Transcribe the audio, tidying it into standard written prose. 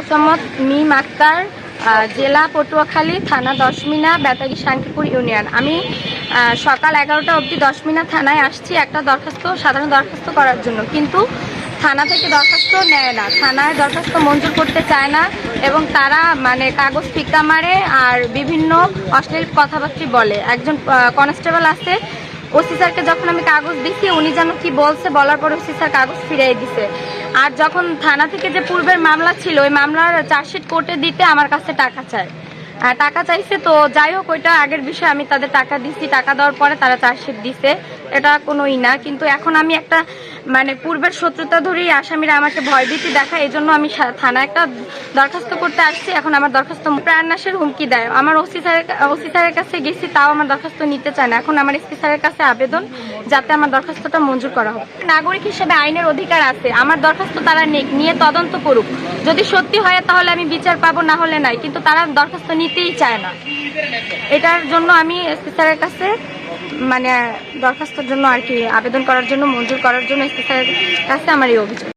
মোসাম্মদ মিম আক্তার, জেলা পটুয়াখালী, থানা 10 মিনা, বেতাগী শান্তিপুর ইউনিয়ন। আমি সকাল 11টা অবধি 10 মিনা থানায় আসছি একটা সাধারণ দরখাস্ত করার জন্য, কিন্তু থানা থেকে দরখাস্ত নেয় না, থানায় দরখাস্ত মঞ্জুর করতে চায় না এবং তারা মানে কাগজ ফিকা মারে আর বিভিন্ন অশ্লীল কথাবার্তা বলে। একজন কনস্টেবল আছে, ওসি স্যারকে যখন আমি কাগজ দিচ্ছি উনি যেন কি বলছে, বলার পর ওসি স্যার কাগজ ফিরিয়ে দিছে। আর যখন থানা থেকে যে পূর্বের মামলা ছিল ওই মামলার চার্জশিট কোর্টে দিতে আমার কাছে টাকা চাইছে। তো যাই হোক, ওইটা আগের বিষয়, আমি তাদের টাকা দিচ্ছি, টাকা দেওয়ার পরে তারা চার্জশিট দিছে, এটা কোনোই না। কিন্তু এখন আমি একটা মানে পূর্বের শত্রুতা ধরেই আসামিরা আমাকে ভয়ভীতি দেখায়, এই জন্য আমি থানায় একটা দরখাস্ত করতে আসছি। এখন আমার দরখাস্ত প্রাণনাশের হুমকি দেয়। আমার ওসি স্যারের কাছে গেছি, তাও আমার দরখাস্ত নিতে চায় না। এখন আমার এসপি স্যারের কাছে আবেদন যাতে আমার দরখাস্তটা মঞ্জুর করা হোক। নাগরিক হিসেবে আইনের অধিকার আছে, আমার দরখাস্ত তারা নিয়ে তদন্ত করুক, যদি সত্যি হয় তাহলে আমি বিচার পাবো, না হলে নাই। কিন্তু তারা দরখাস্ত নিতেই চায় না। এটার জন্য আমি এসপি স্যারের কাছে মানে দরখাস্তের জন্য আর কি আবেদন করার জন্য, মঞ্জুর করার জন্য এসপি স্যারের কাছে আমার এই অভিযোগ।